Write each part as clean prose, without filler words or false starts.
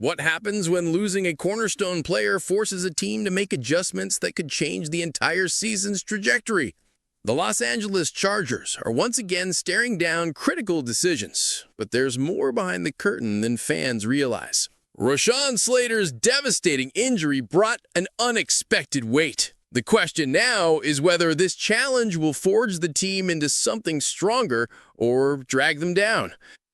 What happens when losing a cornerstone player forces a team to make adjustments that could change the entire season's trajectory? The Los Angeles Chargers are once again staring down critical decisions, but there's more behind the curtain than fans realize. Rashawn Slater's devastating injury brought an unexpected weight. The question now is whether this challenge will forge the team into something stronger or drag them down.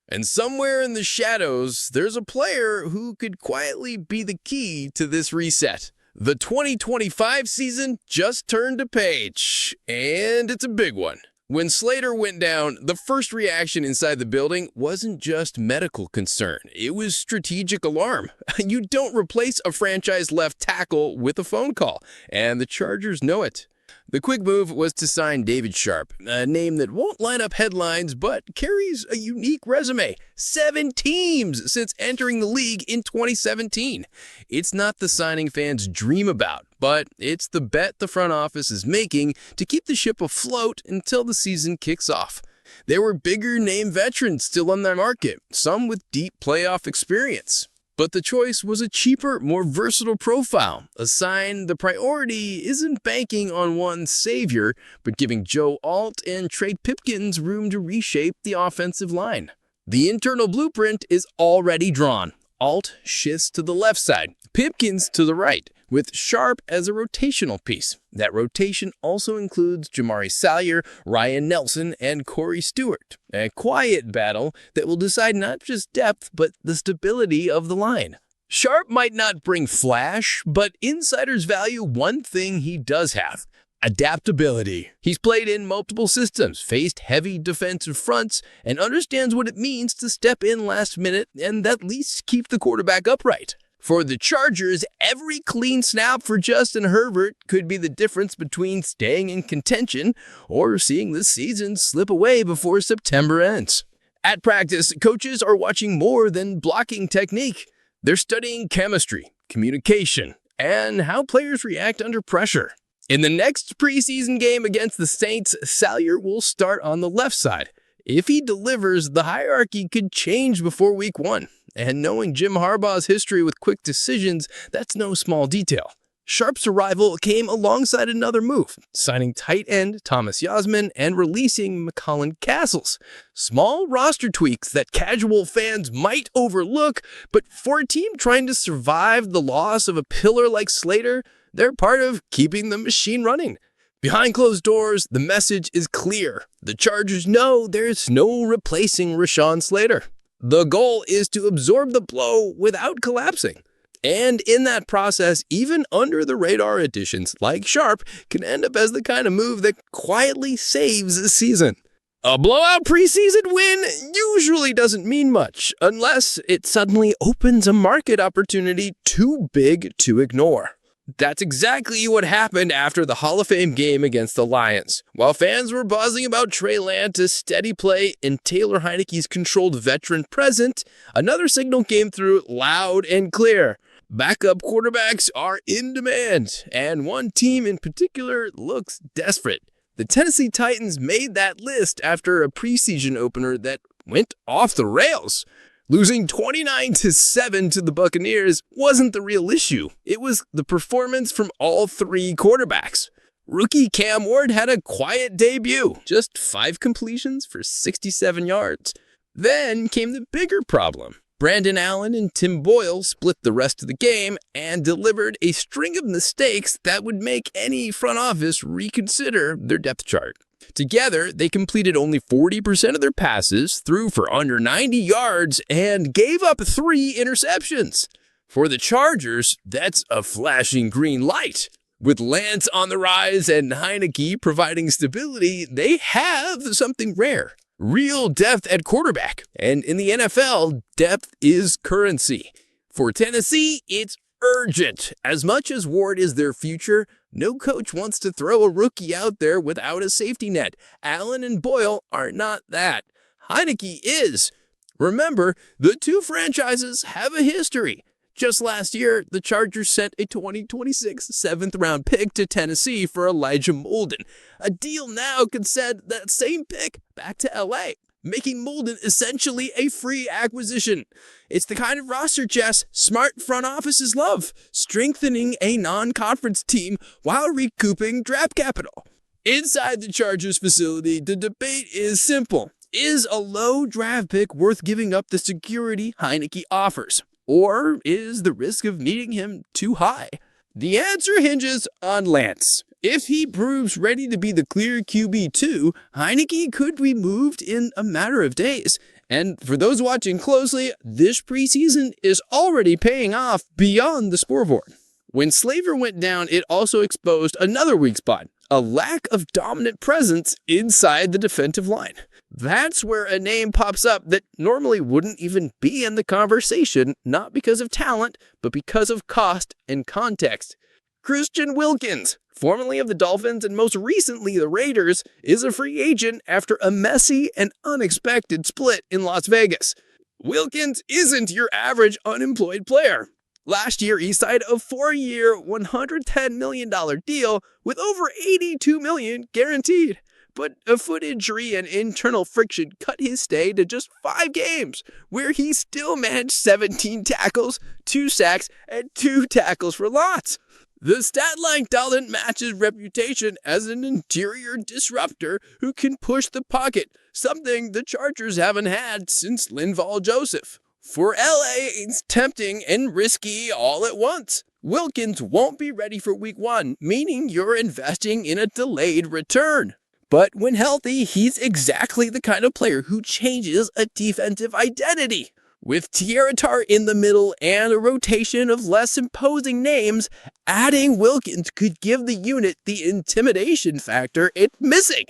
And somewhere in the shadows, there's a player who could quietly be the key to this reset. The 2025 season just turned a page, and it's a big one. When Slater went down, the first reaction inside the building wasn't just medical concern. It was strategic alarm. You don't replace a franchise left tackle with a phone call, and the Chargers know it. The quick move was to sign David Sharp, a name that won't line up headlines but carries a unique resume. 7 teams since entering the league in 2017. It's not the signing fans dream about, but it's the bet the front office is making to keep the ship afloat until the season kicks off. There were bigger name veterans still on the market, some with deep playoff experience. But the choice was a cheaper, more versatile profile, a sign the priority isn't banking on one savior, but giving Joe Alt and Trey Pipkins room to reshape the offensive line. The internal blueprint is already drawn. Alt shifts to the left side, Pipkins to the right, with Sharp as a rotational piece. That rotation also includes Jamari Salyer, Ryan Nelson, and Corey Stewart. A quiet battle that will decide not just depth, but the stability of the line. Sharp might not bring flash, but insiders value one thing he does have: adaptability. He's played in multiple systems, faced heavy defensive fronts, and understands what it means to step in last minute and at least keep the quarterback upright. For the Chargers, every clean snap for Justin Herbert could be the difference between staying in contention or seeing the season slip away before September ends. At practice, coaches are watching more than blocking technique. They're studying chemistry, communication, and how players react under pressure. In the next preseason game against the Saints, Salyer will start on the left side. If he delivers, the hierarchy could change before week 1. And knowing Jim Harbaugh's history with quick decisions, that's no small detail. Sharp's arrival came alongside another move, signing tight end Thomas Yasman and releasing McCullen Castles. Small roster tweaks that casual fans might overlook, but for a team trying to survive the loss of a pillar like Slater, they're part of keeping the machine running. Behind closed doors, the message is clear. The Chargers know there's no replacing Rashawn Slater. The goal is to absorb the blow without collapsing. And in that process, even under-the-radar additions like Sharp can end up as the kind of move that quietly saves a season. A blowout preseason win usually doesn't mean much, unless it suddenly opens a market opportunity too big to ignore. That's exactly what happened after the Hall of Fame game against the Lions. While fans were buzzing about Trey Lance's steady play and Taylor Heinicke's controlled veteran presence, another signal came through loud and clear. Backup quarterbacks are in demand, and one team in particular looks desperate. The Tennessee Titans made that list after a preseason opener that went off the rails. Losing 29-7 to the Buccaneers wasn't the real issue. It was the performance from all 3 quarterbacks. Rookie Cam Ward had a quiet debut, just 5 completions for 67 yards. Then came the bigger problem. Brandon Allen and Tim Boyle split the rest of the game and delivered a string of mistakes that would make any front office reconsider their depth chart. Together, they completed only 40% of their passes, threw for under 90 yards, and gave up 3 interceptions. For the Chargers, that's a flashing green light. With Lance on the rise and Heinicke providing stability, they have something rare: real depth at quarterback. And in the NFL, depth is currency. For Tennessee, it's urgent. As much as Ward is their future, no coach wants to throw a rookie out there without a safety net. Allen and Boyle are not that. Heinicke is. Remember, the 2 franchises have a history. Just last year, the Chargers sent a 2026 7th-round pick to Tennessee for Elijah Molden. A deal now could send that same pick back to LA. making Molden essentially a free acquisition. It's the kind of roster chess smart front offices love, strengthening a non-conference team while recouping draft capital. Inside the Chargers facility, the debate is simple. Is a low draft pick worth giving up the security Heineke offers? Or is the risk of needing him too high? The answer hinges on Lance. If he proves ready to be the clear QB2, Heineke could be moved in a matter of days. And for those watching closely, this preseason is already paying off beyond the scoreboard. When Slaver went down, it also exposed another weak spot, a lack of dominant presence inside the defensive line. That's where a name pops up that normally wouldn't even be in the conversation, not because of talent, but because of cost and context. Christian Wilkins, formerly of the Dolphins and most recently the Raiders, is a free agent after a messy and unexpected split in Las Vegas. Wilkins isn't your average unemployed player. Last year, he signed a 4-year, $110 million deal with over $82 million guaranteed. But a foot injury and internal friction cut his stay to just 5 games, where he still managed 17 tackles, 2 sacks, and 2 tackles for loss. The stat line doesn't match his reputation as an interior disruptor who can push the pocket, something the Chargers haven't had since Linval Joseph. For LA, it's tempting and risky all at once. Wilkins won't be ready for week 1, meaning you're investing in a delayed return. But when healthy, he's exactly the kind of player who changes a defensive identity. With Tierratar in the middle and a rotation of less imposing names, adding Wilkins could give the unit the intimidation factor it's missing.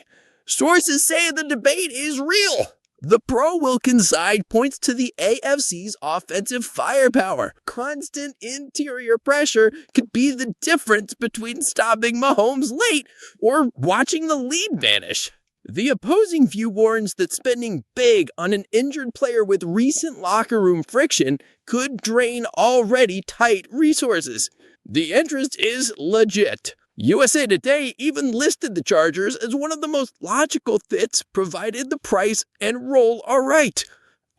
Sources say the debate is real. The pro-Wilkins side points to the AFC's offensive firepower. Constant interior pressure could be the difference between stopping Mahomes late or watching the lead vanish. The opposing view warns that spending big on an injured player with recent locker room friction could drain already tight resources. The interest is legit. USA Today even listed the Chargers as one of the most logical fits provided the price and role are right.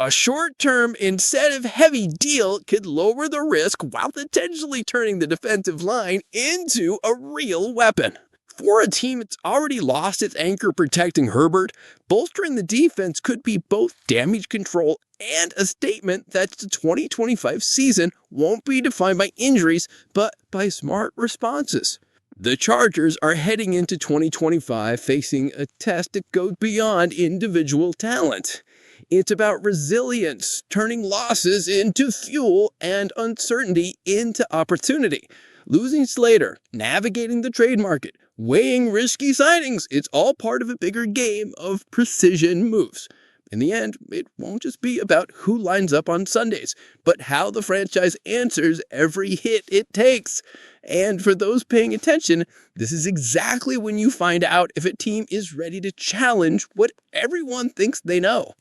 A short-term incentive-heavy deal could lower the risk while potentially turning the defensive line into a real weapon. For a team that's already lost its anchor protecting Herbert, bolstering the defense could be both damage control and a statement that the 2025 season won't be defined by injuries, but by smart responses. The Chargers are heading into 2025 facing a test that goes beyond individual talent. It's about resilience, turning losses into fuel and uncertainty into opportunity. Losing Slater, navigating the trade market, weighing risky signings, it's all part of a bigger game of precision moves. In the end, it won't just be about who lines up on Sundays, but how the franchise answers every hit it takes. And for those paying attention, this is exactly when you find out if a team is ready to challenge what everyone thinks they know.